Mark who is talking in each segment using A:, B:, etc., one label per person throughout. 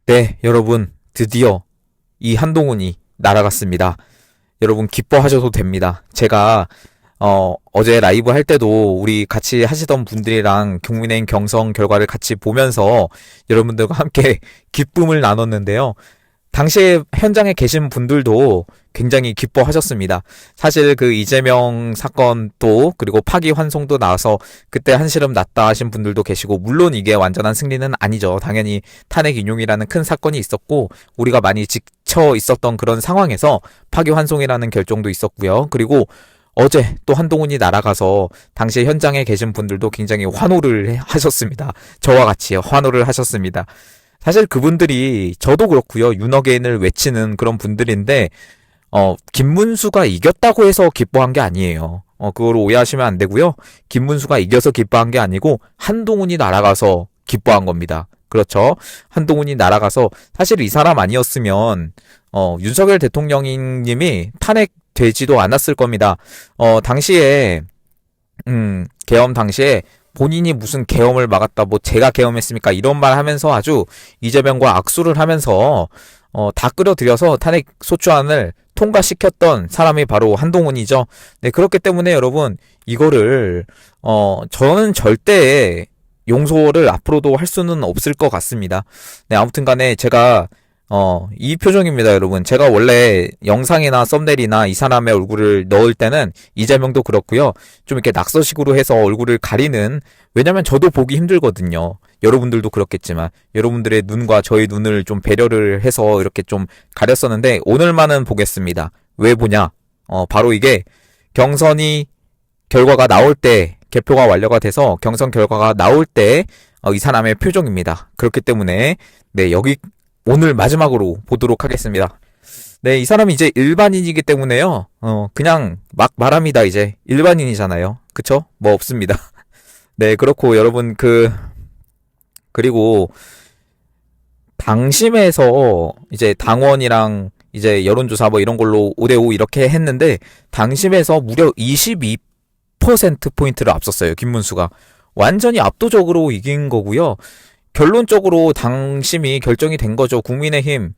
A: 네, 여러분, 드디어 이 한동훈이 날아갔습니다. 여러분, 기뻐하셔도 됩니다. 제가, 어제 라이브 할 때도 우리 같이 하시던 분들이랑 국민의힘 경선 결과를 같이 보면서 여러분들과 함께 기쁨을 나눴는데요. 당시에 현장에 계신 분들도 굉장히 기뻐하셨습니다. 사실 그 이재명 사건도 그리고 파기환송도 나와서 그때 한시름 났다 하신 분들도 계시고, 물론 이게 완전한 승리는 아니죠. 당연히 탄핵 인용이라는 큰 사건이 있었고 우리가 많이 지쳐 있었던 그런 상황에서 파기환송이라는 결정도 있었고요. 그리고 어제 또 한동훈이 날아가서 당시 현장에 계신 분들도 굉장히 환호를 하셨습니다. 저와 같이 환호를 하셨습니다. 사실 그분들이 저도 그렇고요. 윤어게인을 외치는 그런 분들인데 김문수가 이겼다고 해서 기뻐한 게 아니에요. 그걸 오해하시면 안 되고요. 김문수가 이겨서 기뻐한 게 아니고 한동훈이 날아가서 기뻐한 겁니다. 그렇죠. 한동훈이 날아가서 사실 이 사람 아니었으면 윤석열 대통령님이 탄핵되지도 않았을 겁니다. 당시에 계엄 당시에 본인이 무슨 계엄을 막았다, 뭐 제가 계엄했습니까? 이런 말 하면서 아주 이재명과 악수를 하면서 다 끌어들여서 탄핵 소추안을 통과시켰던 사람이 바로 한동훈이죠. 네, 그렇기 때문에 여러분 이거를 저는 절대 용서를 앞으로도 할 수는 없을 것 같습니다. 네, 아무튼 간에 제가 이 표정입니다, 여러분. 제가 원래 영상이나 썸네일이나 이 사람의 얼굴을 넣을 때는 이재명도 그렇고요. 좀 이렇게 낙서식으로 해서 얼굴을 가리는, 왜냐면 저도 보기 힘들거든요. 여러분들도 그렇겠지만 여러분들의 눈과 저의 눈을 좀 배려를 해서 이렇게 좀 가렸었는데 오늘만은 보겠습니다. 왜 보냐? 바로 이게 경선이 결과가 나올 때, 개표가 완료가 돼서 경선 결과가 나올 때 이 사람의 표정입니다. 그렇기 때문에 네, 여기 오늘 마지막으로 보도록 하겠습니다. 네, 이 사람이 이제 일반인이기 때문에요. 그냥 막 말합니다. 이제 일반인이잖아요. 그쵸? 뭐 없습니다. 네, 그렇고 여러분 그리고 당심에서 이제 당원이랑 이제 여론조사 뭐 이런 걸로 5대5 이렇게 했는데 당심에서 무려 22%포인트를 앞섰어요. 김문수가. 완전히 압도적으로 이긴 거고요. 결론적으로 당심이 결정이 된 거죠. 국민의힘을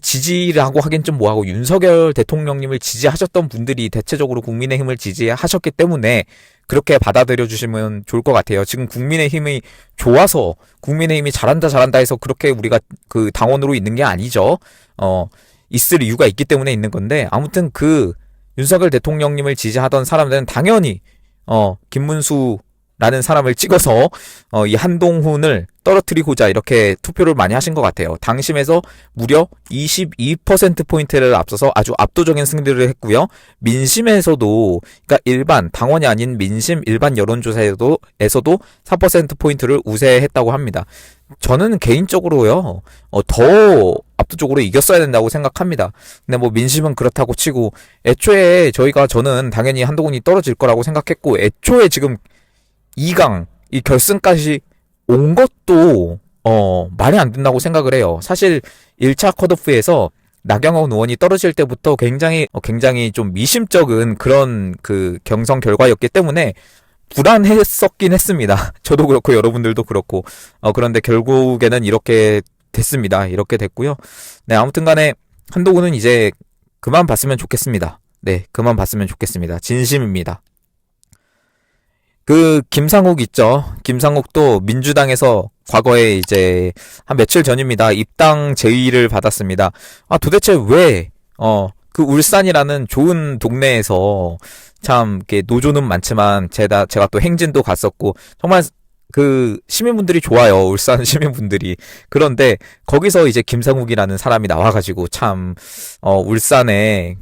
A: 지지라고 하긴 좀 뭐하고 윤석열 대통령님을 지지하셨던 분들이 대체적으로 국민의힘을 지지하셨기 때문에 그렇게 받아들여 주시면 좋을 것 같아요. 지금 국민의힘이 좋아서 국민의힘이 잘한다 해서 그렇게 우리가 그 당원으로 있는 게 아니죠. 있을 이유가 있기 때문에 있는 건데, 아무튼 그 윤석열 대통령님을 지지하던 사람들은 당연히 김문수 라는 사람을 찍어서 이 한동훈을 떨어뜨리고자 이렇게 투표를 많이 하신 것 같아요. 당심에서 무려 22%포인트를 앞서서 아주 압도적인 승리를 했고요. 민심에서도, 그러니까 일반 당원이 아닌 민심 일반 여론조사에서도 4%포인트를 우세했다고 합니다. 저는 개인적으로요, 더 압도적으로 이겼어야 된다고 생각합니다. 근데 뭐 민심은 그렇다고 치고, 애초에 저는 당연히 한동훈이 떨어질 거라고 생각했고, 애초에 지금 2강, 이 결승까지 온 것도, 말이 안 된다고 생각을 해요. 사실 1차 컷오프에서 나경원 의원이 떨어질 때부터 굉장히 좀 미심쩍은 그런 그 경선 결과였기 때문에 불안했었긴 했습니다. 저도 그렇고 여러분들도 그렇고. 그런데 결국에는 이렇게 됐습니다. 이렇게 됐고요. 네, 아무튼 간에 한동훈은 이제 그만 봤으면 좋겠습니다. 네, 그만 봤으면 좋겠습니다. 진심입니다. 김상욱 있죠. 김상욱도 민주당에서 과거에 이제 한 며칠 전입니다. 입당 제의를 받았습니다. 도대체 왜, 울산이라는 좋은 동네에서 참, 이렇게 노조는 많지만 제가 또 행진도 갔었고, 정말 시민분들이 좋아요. 울산 시민분들이. 그런데 거기서 이제 김상욱이라는 사람이 나와가지고 참, 울산에,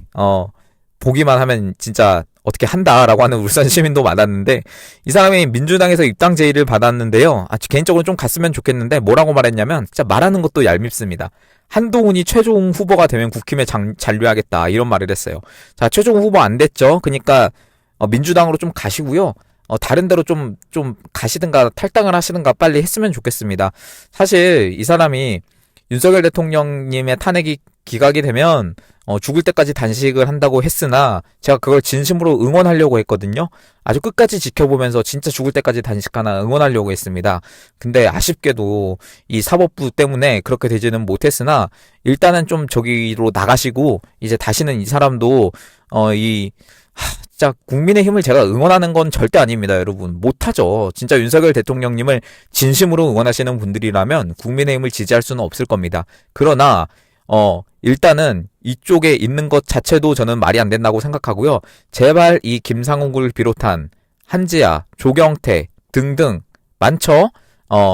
A: 보기만 하면 진짜 어떻게 한다라고 하는 울산 시민도 많았는데, 이 사람이 민주당에서 입당 제의를 받았는데요. 개인적으로 좀 갔으면 좋겠는데 뭐라고 말했냐면, 진짜 말하는 것도 얄밉습니다. 한동훈이 최종 후보가 되면 국힘에 잔류하겠다 이런 말을 했어요. 자, 최종 후보 안 됐죠. 그러니까 민주당으로 좀 가시고요. 다른 데로 좀 가시든가 탈당을 하시든가 빨리 했으면 좋겠습니다. 사실 이 사람이 윤석열 대통령님의 탄핵이 기각이 되면 죽을 때까지 단식을 한다고 했으나 제가 그걸 진심으로 응원하려고 했거든요. 아주 끝까지 지켜보면서 진짜 죽을 때까지 단식하나 응원하려고 했습니다. 근데 아쉽게도 이 사법부 때문에 그렇게 되지는 못했으나 일단은 좀 저기로 나가시고 이제 다시는 이 사람도 진짜 국민의힘을 제가 응원하는 건 절대 아닙니다, 여러분. 못하죠. 진짜 윤석열 대통령님을 진심으로 응원하시는 분들이라면 국민의힘을 지지할 수는 없을 겁니다. 그러나 일단은 이쪽에 있는 것 자체도 저는 말이 안 된다고 생각하고요. 제발 이 김상욱을 비롯한 한지아, 조경태 등등 많죠?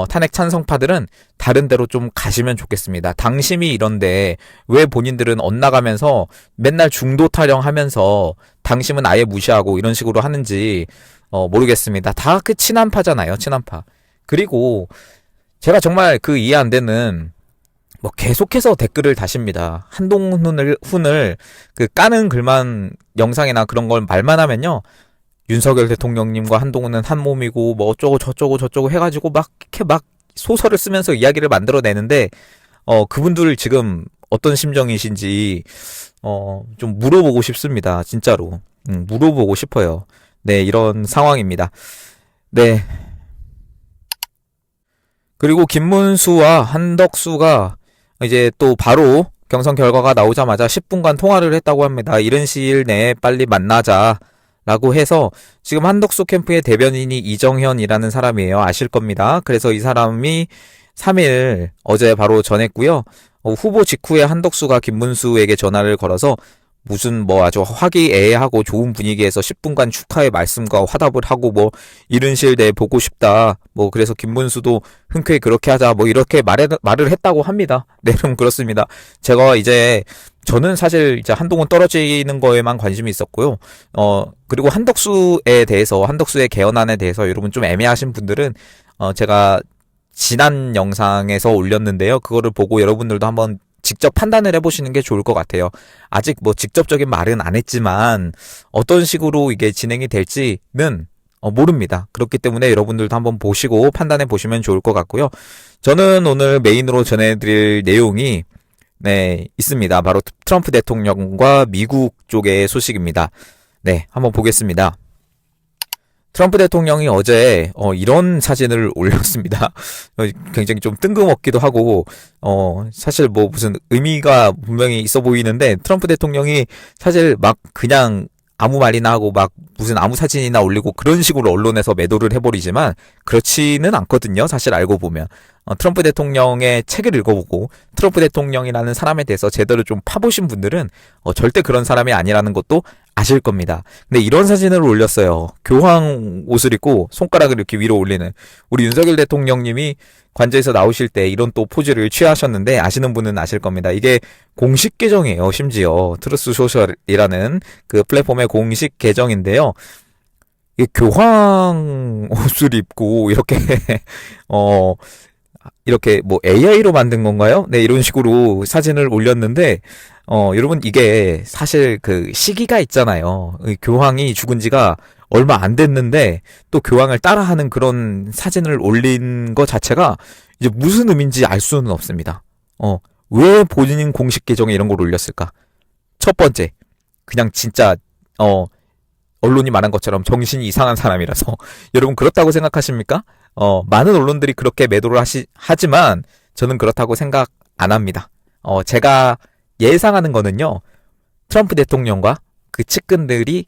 A: 탄핵 찬성파들은 다른 데로 좀 가시면 좋겠습니다. 당심이 이런데 왜 본인들은 엇나가면서 맨날 중도 타령하면서 당심은 아예 무시하고 이런 식으로 하는지 모르겠습니다. 다 그 친한파잖아요, 친한파. 그리고 제가 정말 그 이해 안 되는 계속해서 댓글을 다십니다. 한동훈을 그 까는 글만 영상이나 그런 걸 말만 하면요. 윤석열 대통령님과 한동훈은 한 몸이고 어쩌고 저쩌고 해가지고 이렇게 소설을 쓰면서 이야기를 만들어내는데 그분들 지금 어떤 심정이신지 좀 물어보고 싶습니다. 진짜로 물어보고 싶어요. 네, 이런 상황입니다. 네. 그리고 김문수와 한덕수가 이제 또 바로 경선 결과가 나오자마자 10분간 통화를 했다고 합니다. 이른 시일 내에 빨리 만나자 라고 해서 지금 한덕수 캠프의 대변인이 이정현이라는 사람이에요. 아실 겁니다. 그래서 이 사람이 3일 어제 바로 전했고요. 후보 직후에 한덕수가 김문수에게 전화를 걸어서 무슨 아주 화기애애하고 좋은 분위기에서 10분간 축하의 말씀과 화답을 하고 이른 시일 내에 보고 싶다. 그래서 김문수도 흔쾌히 그렇게 하자. 이렇게 말을 했다고 합니다. 네, 그럼 그렇습니다. 저는 사실 이제 한동훈 떨어지는 거에만 관심이 있었고요. 그리고 한덕수의 개헌안에 대해서 여러분 좀 애매하신 분들은 제가 지난 영상에서 올렸는데요. 그거를 보고 여러분들도 한번 직접 판단을 해보시는 게 좋을 것 같아요. 아직 직접적인 말은 안 했지만 어떤 식으로 이게 진행이 될지는 모릅니다. 그렇기 때문에 여러분들도 한번 보시고 판단해 보시면 좋을 것 같고요. 저는 오늘 메인으로 전해드릴 내용이 있습니다. 바로 트럼프 대통령과 미국 쪽의 소식입니다. 네, 한번 보겠습니다. 트럼프 대통령이 어제 이런 사진을 올렸습니다. 굉장히 좀 뜬금없기도 하고 사실 무슨 의미가 분명히 있어 보이는데 트럼프 대통령이 사실 그냥 아무 말이나 하고 무슨 아무 사진이나 올리고 그런 식으로 언론에서 매도를 해버리지만 그렇지는 않거든요. 사실 알고 보면 트럼프 대통령의 책을 읽어보고 트럼프 대통령이라는 사람에 대해서 제대로 좀 파보신 분들은 절대 그런 사람이 아니라는 것도 아실 겁니다. 근데 이런 사진을 올렸어요. 교황 옷을 입고 손가락을 이렇게 위로 올리는 우리 윤석열 대통령님이 관저에서 나오실 때 이런 또 포즈를 취하셨는데 아시는 분은 아실 겁니다. 이게 공식 계정이에요. 심지어 트루스 소셜이라는 그 플랫폼의 공식 계정인데요. 이게 교황 옷을 입고 이렇게 이렇게 AI로 만든 건가요? 네, 이런 식으로 사진을 올렸는데 여러분 이게 사실 그 시기가 있잖아요. 교황이 죽은 지가 얼마 안 됐는데 또 교황을 따라하는 그런 사진을 올린 것 자체가 이제 무슨 의미인지 알 수는 없습니다. 왜 본인 공식 계정에 이런 걸 올렸을까? 첫 번째, 그냥 진짜 언론이 말한 것처럼 정신이 이상한 사람이라서 여러분 그렇다고 생각하십니까? 많은 언론들이 그렇게 매도를 하지만 저는 그렇다고 생각 안 합니다. 제가 예상하는 거는요, 트럼프 대통령과 그 측근들이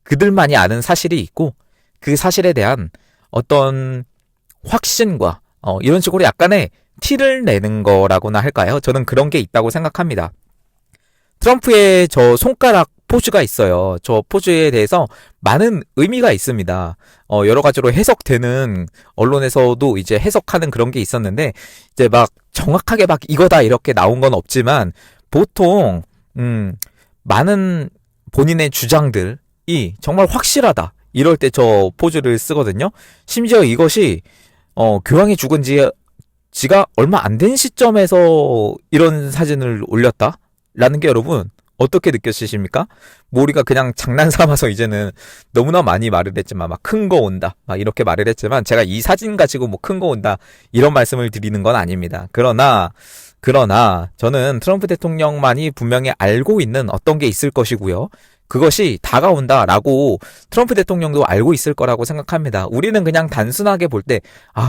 A: 그들만이 아는 사실이 있고 그 사실에 대한 어떤 확신과 이런 식으로 약간의 티를 내는 거라고나 할까요? 저는 그런 게 있다고 생각합니다. 트럼프의 저 손가락 포즈가 있어요. 저 포즈에 대해서 많은 의미가 있습니다. 여러 가지로 해석되는 언론에서도 이제 해석하는 그런 게 있었는데 이제 정확하게 이거다 이렇게 나온 건 없지만 보통 많은 본인의 주장들이 정말 확실하다 이럴 때 저 포즈를 쓰거든요. 심지어 이것이 교황이 죽은 지가 얼마 안 된 시점에서 이런 사진을 올렸다라는 게 여러분 어떻게 느껴지십니까? 뭐 우리가 그냥 장난 삼아서 이제는 너무나 많이 말을 했지만 막 큰 거 온다 막 이렇게 말을 했지만 제가 이 사진 가지고 뭐 큰 거 온다 이런 말씀을 드리는 건 아닙니다. 그러나 저는 트럼프 대통령만이 분명히 알고 있는 어떤 게 있을 것이고요. 그것이 다가온다라고 트럼프 대통령도 알고 있을 거라고 생각합니다. 우리는 그냥 단순하게 볼 때,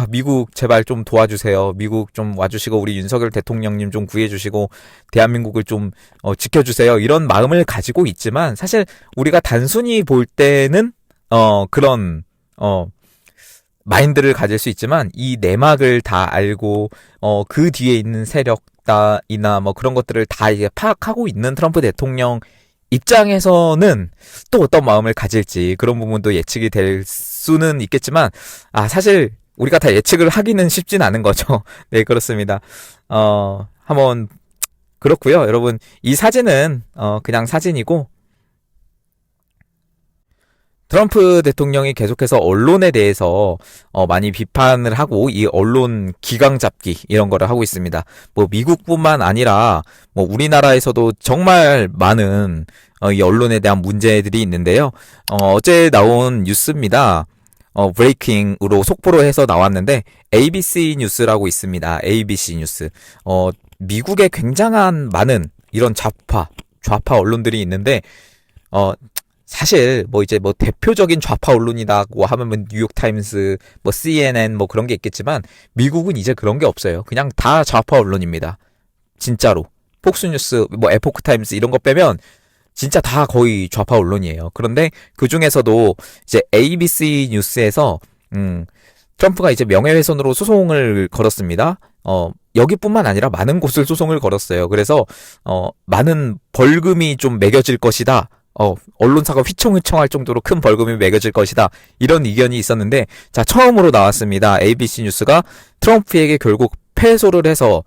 A: 미국 제발 좀 도와주세요. 미국 좀 와주시고, 우리 윤석열 대통령님 좀 구해주시고, 대한민국을 좀, 지켜주세요. 이런 마음을 가지고 있지만, 사실 우리가 단순히 볼 때는, 그런, 마인드를 가질 수 있지만, 이 내막을 다 알고, 그 뒤에 있는 세력이나 뭐 그런 것들을 다 이제 파악하고 있는 트럼프 대통령 입장에서는 또 어떤 마음을 가질지 그런 부분도 예측이 될 수는 있겠지만 사실 우리가 다 예측을 하기는 쉽진 않은 거죠. 네, 그렇습니다. 한번 그렇고요. 여러분 이 사진은 그냥 사진이고 트럼프 대통령이 계속해서 언론에 대해서 많이 비판을 하고 이 언론 기강 잡기 이런 거를 하고 있습니다. 뭐 미국뿐만 아니라 뭐 우리나라에서도 정말 많은 이 언론에 대한 문제들이 있는데요. 어제 나온 뉴스입니다. 브레이킹으로 속보로 해서 나왔는데 ABC 뉴스라고 있습니다. ABC 뉴스. 미국에 굉장한 많은 이런 좌파 언론들이 있는데 사실 뭐 이제 뭐 대표적인 좌파 언론이라고 하면 뭐 뉴욕타임스, 뭐 CNN 뭐 그런 게 있겠지만 미국은 이제 그런 게 없어요. 그냥 다 좌파 언론입니다. 진짜로. 폭스뉴스, 뭐 에포크타임스 이런 거 빼면 진짜 다 거의 좌파 언론이에요. 그런데 그 중에서도 이제 ABC 뉴스에서 트럼프가 이제 명예훼손으로 소송을 걸었습니다. 여기뿐만 아니라 많은 곳을 소송을 걸었어요. 그래서 많은 벌금이 좀 매겨질 것이다. 언론사가 휘청휘청할 정도로 큰 벌금이 매겨질 것이다. 이런 의견이 있었는데, 자, 처음으로 나왔습니다. ABC 뉴스가 트럼프에게 결국 패소를 해서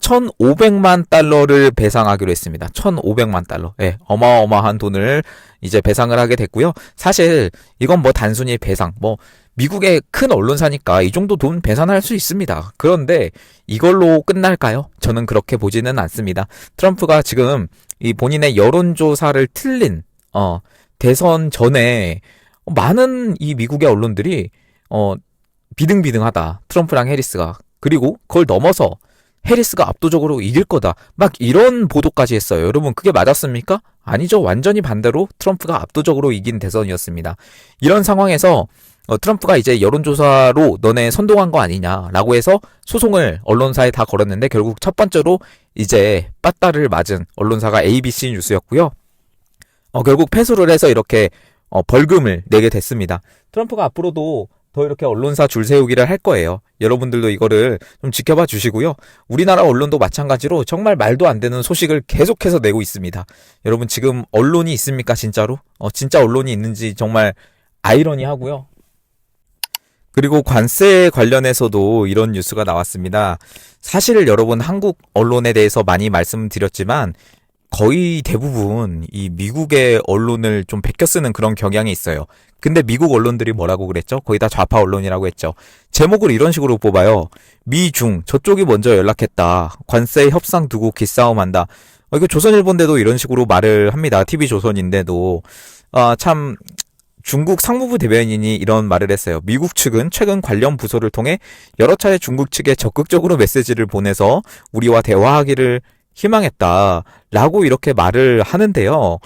A: 1,500만 달러를 배상하기로 했습니다. 1,500만 달러. 예, 어마어마한 돈을 이제 배상을 하게 됐고요. 사실 이건 뭐 단순히 배상, 뭐 미국의 큰 언론사니까 이 정도 돈 배상할 수 있습니다. 그런데 이걸로 끝날까요? 저는 그렇게 보지는 않습니다. 트럼프가 지금 이 본인의 여론조사를 틀린 대선 전에 많은 이 미국의 언론들이 비등비등하다. 트럼프랑 해리스가. 그리고 그걸 넘어서 해리스가 압도적으로 이길 거다. 막 이런 보도까지 했어요. 여러분 그게 맞았습니까? 아니죠. 완전히 반대로 트럼프가 압도적으로 이긴 대선이었습니다. 이런 상황에서 트럼프가 이제 여론조사로 너네 선동한 거 아니냐라고 해서 소송을 언론사에 다 걸었는데 결국 첫 번째로 이제 빠따를 맞은 언론사가 ABC 뉴스였고요. 결국 패소를 해서 이렇게 벌금을 내게 됐습니다. 트럼프가 앞으로도 더 이렇게 언론사 줄 세우기를 할 거예요. 여러분들도 이거를 좀 지켜봐 주시고요. 우리나라 언론도 마찬가지로 정말 말도 안 되는 소식을 계속해서 내고 있습니다. 여러분 지금 언론이 있습니까 진짜로? 진짜 언론이 있는지 정말 아이러니하고요. 그리고 관세 관련해서도 이런 뉴스가 나왔습니다. 사실 여러분 한국 언론에 대해서 많이 말씀드렸지만 거의 대부분 이 미국의 언론을 좀 베껴 쓰는 그런 경향이 있어요. 근데 미국 언론들이 뭐라고 그랬죠? 거의 다 좌파 언론이라고 했죠. 제목을 이런 식으로 뽑아요. 미중 저쪽이 먼저 연락했다. 관세 협상 두고 기싸움한다. 이거 조선일보인데도 이런 식으로 말을 합니다. TV조선인데도 참 중국 상무부 대변인이 이런 말을 했어요. 미국 측은 최근 관련 부서를 통해 여러 차례 중국 측에 적극적으로 메시지를 보내서 우리와 대화하기를 희망했다. 라고 이렇게 말을 하는데요.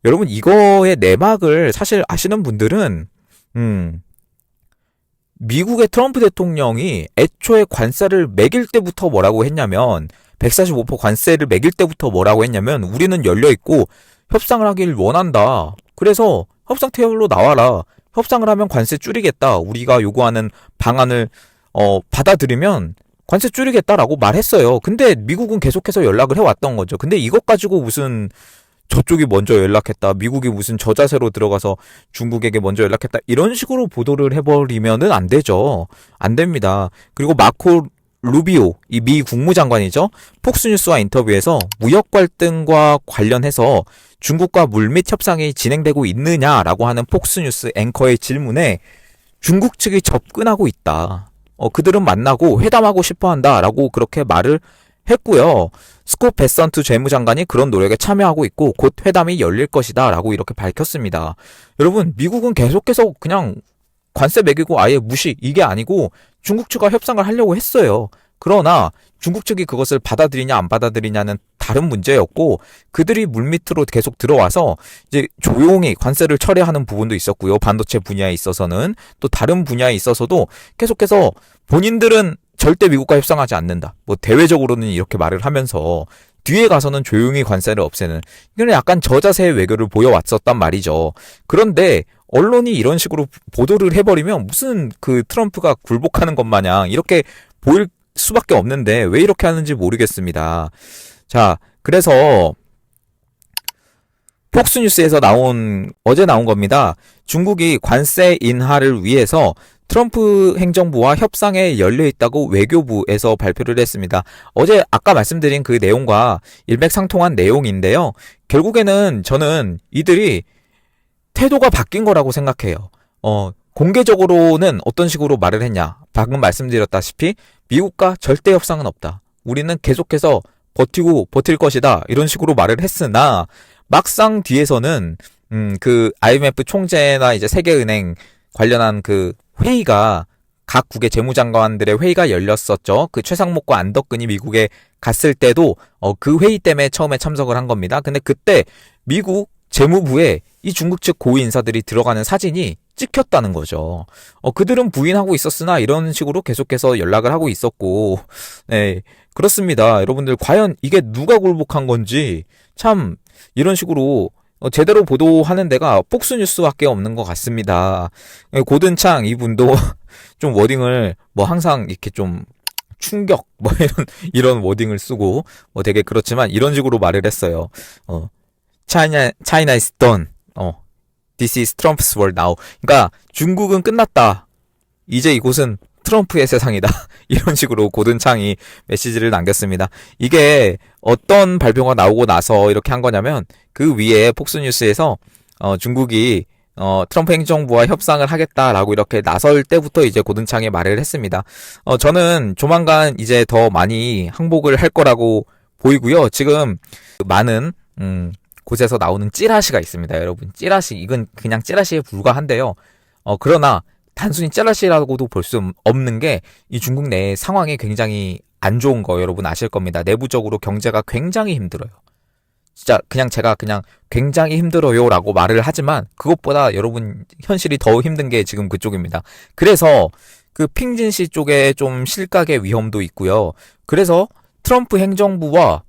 A: 여러분 이거의 내막을 사실 아시는 분들은 미국의 트럼프 대통령이 애초에 관세를 매길 때부터 뭐라고 했냐면 145% 관세를 매길 때부터 뭐라고 했냐면 우리는 열려있고 협상을 하길 원한다. 그래서 협상 테이블로 나와라. 협상을 하면 관세 줄이겠다. 우리가 요구하는 방안을 받아들이면 관세 줄이겠다라고 말했어요. 근데 미국은 계속해서 연락을 해왔던 거죠. 근데 이것 가지고 무슨 저쪽이 먼저 연락했다. 미국이 무슨 저자세로 들어가서 중국에게 먼저 연락했다. 이런 식으로 보도를 해버리면은 안 되죠. 안 됩니다. 그리고 마코 루비오, 이 미 국무장관이죠. 폭스뉴스와 인터뷰에서 무역 갈등과 관련해서 중국과 물밑 협상이 진행되고 있느냐라고 하는 폭스뉴스 앵커의 질문에 중국 측이 접근하고 있다. 그들은 만나고 회담하고 싶어 한다라고 그렇게 말을 했고요. 스콧 베선트 재무장관이 그런 노력에 참여하고 있고 곧 회담이 열릴 것이다 라고 이렇게 밝혔습니다. 여러분, 미국은 계속해서 그냥 관세 매기고 아예 무시, 이게 아니고 중국 측과 협상을 하려고 했어요. 그러나 중국 측이 그것을 받아들이냐 안 받아들이냐는 다른 문제였고, 그들이 물밑으로 계속 들어와서 이제 조용히 관세를 철회하는 부분도 있었고요. 반도체 분야에 있어서는, 또 다른 분야에 있어서도 계속해서 본인들은 절대 미국과 협상하지 않는다, 뭐 대외적으로는 이렇게 말을 하면서 뒤에 가서는 조용히 관세를 없애는, 이건 약간 저자세의 외교를 보여왔었단 말이죠. 그런데 언론이 이런 식으로 보도를 해버리면 무슨 그 트럼프가 굴복하는 것 마냥 이렇게 보일 수밖에 없는데 왜 이렇게 하는지 모르겠습니다. 자, 그래서 폭스뉴스에서 어제 나온 겁니다. 중국이 관세 인하를 위해서 트럼프 행정부와 협상에 열려있다고 외교부에서 발표를 했습니다. 어제 아까 말씀드린 그 내용과 일맥상통한 내용인데요. 결국에는 저는 이들이 태도가 바뀐 거라고 생각해요. 공개적으로는 어떤 식으로 말을 했냐. 방금 말씀드렸다시피 미국과 절대 협상은 없다. 우리는 계속해서 버틸 것이다. 이런 식으로 말을 했으나 막상 뒤에서는 그 IMF 총재나 이제 세계은행 관련한 그 회의가, 각국의 재무장관들의 회의가 열렸었죠. 그 최상목과 안덕근이 미국에 갔을 때도 그 회의 때문에 처음에 참석을 한 겁니다. 근데 그때 미국 재무부에 이 중국 측 고위 인사들이 들어가는 사진이 찍혔다는 거죠. 그들은 부인하고 있었으나 이런 식으로 계속해서 연락을 하고 있었고, 네, 그렇습니다. 여러분들, 과연 이게 누가 굴복한 건지 참 이런 식으로 제대로 보도하는 데가 폭스뉴스밖에 없는 것 같습니다. 고든창 이분도 좀 워딩을 뭐 항상 이렇게 좀 충격 뭐 이런 워딩을 쓰고 뭐 되게 그렇지만 이런 식으로 말을 했어요. China is done. This is Trump's world now. 그러니까 중국은 끝났다. 이제 이곳은 트럼프의 세상이다. 이런 식으로 고든창이 메시지를 남겼습니다. 이게 어떤 발표가 나오고 나서 이렇게 한 거냐면, 그 위에 폭스뉴스에서 중국이 트럼프 행정부와 협상을 하겠다라고 이렇게 나설 때부터 이제 고든창이 말을 했습니다. 저는 조만간 이제 더 많이 항복을 할 거라고 보이고요. 지금 많은 곳에서 나오는 찌라시가 있습니다. 여러분, 찌라시, 이건 그냥 찌라시에 불과한데요. 그러나 단순히 찌라시라고도 볼 수 없는 게 이 중국 내 상황이 굉장히 안 좋은 거 여러분 아실 겁니다. 내부적으로 경제가 굉장히 힘들어요. 진짜 제가 굉장히 힘들어요 라고 말을 하지만 그것보다 여러분 현실이 더 힘든 게 지금 그쪽입니다. 그래서 그 핑진시 쪽에 좀 실각의 위험도 있고요. 그래서 트럼프 행정부와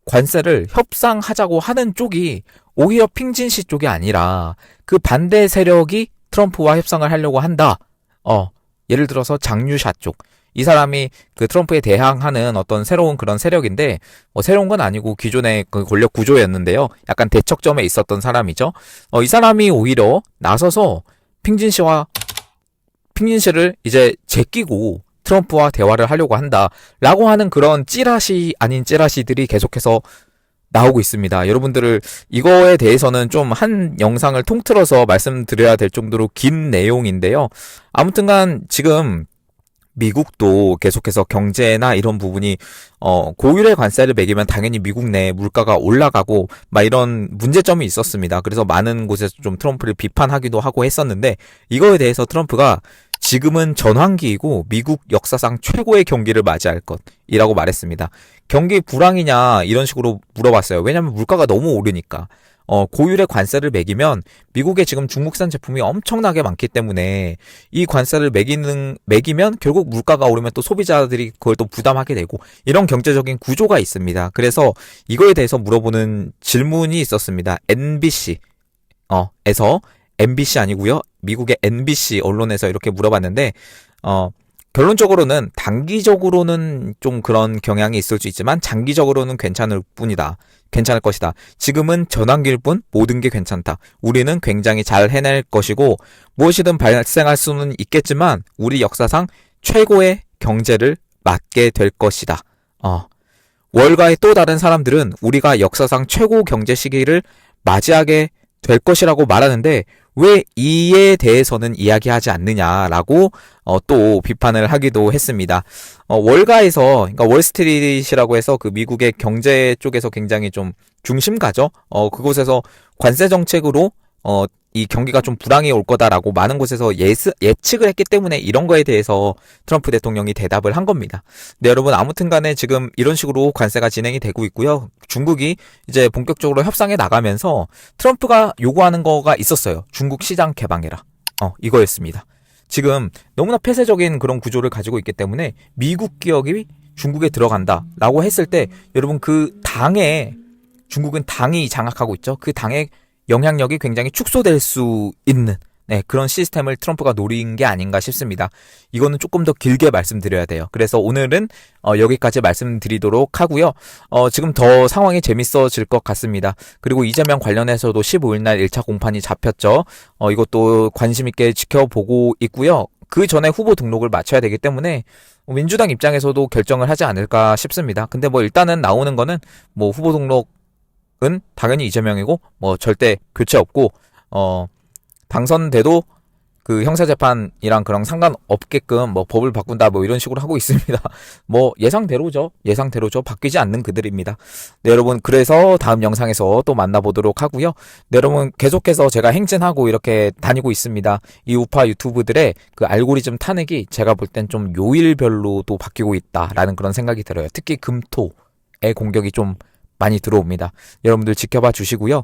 A: 관세를 협상하자고 하는 쪽이 오히려 핑진시 쪽이 아니라 그 반대 세력이 트럼프와 협상을 하려고 한다. 예를 들어서 장유샤 쪽. 이 사람이 그 트럼프에 대항하는 어떤 새로운 그런 세력인데, 새로운 건 아니고 기존의 그 권력 구조였는데요. 약간 대척점에 있었던 사람이죠. 이 사람이 오히려 나서서 핑진시를 이제 제끼고 트럼프와 대화를 하려고 한다라고 하는 그런 찌라시 아닌 찌라시들이 계속해서 나오고 있습니다. 여러분들을 이거에 대해서는 좀 한 영상을 통틀어서 말씀드려야 될 정도로 긴 내용인데요. 아무튼간 지금 미국도 계속해서 경제나 이런 부분이 고율의 관세를 매기면 당연히 미국 내 물가가 올라가고 막 이런 문제점이 있었습니다. 그래서 많은 곳에서 좀 트럼프를 비판하기도 하고 했었는데, 이거에 대해서 트럼프가 지금은 전환기이고 미국 역사상 최고의 경기를 맞이할 것이라고 말했습니다. 경기 불황이냐 이런 식으로 물어봤어요. 왜냐하면 물가가 너무 오르니까. 고율의 관세를 매기면 미국에 지금 중국산 제품이 엄청나게 많기 때문에 이 관세를 매기면 결국 물가가 오르면 또 소비자들이 그걸 또 부담하게 되고, 이런 경제적인 구조가 있습니다. 그래서 이거에 대해서 물어보는 질문이 있었습니다. 에서 MBC 아니고요. 미국의 NBC 언론에서 이렇게 물어봤는데, 결론적으로는 단기적으로는 좀 그런 경향이 있을 수 있지만 장기적으로는 괜찮을 것이다. 지금은 전환기일 뿐 모든 게 괜찮다. 우리는 굉장히 잘 해낼 것이고 무엇이든 발생할 수는 있겠지만 우리 역사상 최고의 경제를 맞게 될 것이다. 월가의 또 다른 사람들은 우리가 역사상 최고 경제 시기를 맞이하게 될 것이라고 말하는데 왜 이에 대해서는 이야기하지 않느냐라고 또 비판을 하기도 했습니다. 월가에서 그러니까 월스트리트라고 해서 그 미국의 경제 쪽에서 굉장히 좀 중심가죠. 그곳에서 관세 정책으로 이 경기가 좀 불황이 올 거다라고 많은 곳에서 예측을 했기 때문에 이런 거에 대해서 트럼프 대통령이 대답을 한 겁니다. 네, 여러분 아무튼 간에 지금 이런 식으로 관세가 진행이 되고 있고요. 중국이 이제 본격적으로 협상에 나가면서 트럼프가 요구하는 거가 있었어요. 중국 시장 개방해라. 이거였습니다. 지금 너무나 폐쇄적인 그런 구조를 가지고 있기 때문에 미국 기업이 중국에 들어간다라고 했을 때 여러분 그 당에 중국은 당이 장악하고 있죠. 그 당의 영향력이 굉장히 축소될 수 있는 그런 시스템을 트럼프가 노린 게 아닌가 싶습니다. 이거는 조금 더 길게 말씀드려야 돼요. 그래서 오늘은 여기까지 말씀드리도록 하고요. 지금 더 상황이 재밌어질 것 같습니다. 그리고 이재명 관련해서도 15일 날 1차 공판이 잡혔죠. 이것도 관심 있게 지켜보고 있고요. 그 전에 후보 등록을 마쳐야 되기 때문에 민주당 입장에서도 결정을 하지 않을까 싶습니다. 근데 뭐 일단은 나오는 거는 뭐 후보 등록 은 당연히 이재명이고 뭐 절대 교체 없고 당선돼도 그 형사재판이랑 그런 상관없게끔 뭐 법을 바꾼다 뭐 이런 식으로 하고 있습니다. 뭐 예상대로죠. 바뀌지 않는 그들입니다. 네, 여러분 그래서 다음 영상에서 또 만나보도록 하고요. 네, 여러분 계속해서 제가 행진하고 이렇게 다니고 있습니다. 이 우파 유튜브들의 그 알고리즘 탄핵이 제가 볼 땐 좀 요일별로 또 바뀌고 있다라는 그런 생각이 들어요. 특히 금토의 공격이 좀 많이 들어옵니다. 여러분들 지켜봐 주시고요.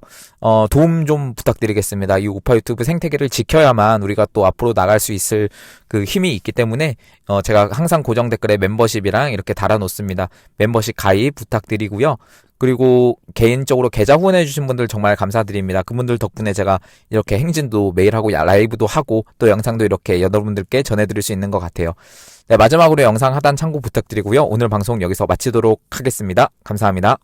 A: 도움 좀 부탁드리겠습니다. 이 우파 유튜브 생태계를 지켜야만 우리가 또 앞으로 나갈 수 있을 그 힘이 있기 때문에 제가 항상 고정 댓글에 멤버십이랑 이렇게 달아놓습니다. 멤버십 가입 부탁드리고요. 그리고 개인적으로 계좌 후원해주신 분들 정말 감사드립니다. 그분들 덕분에 제가 이렇게 행진도 매일 하고 라이브도 하고 또 영상도 이렇게 여러분들께 전해드릴 수 있는 것 같아요. 네, 마지막으로 영상 하단 참고 부탁드리고요. 오늘 방송 여기서 마치도록 하겠습니다. 감사합니다.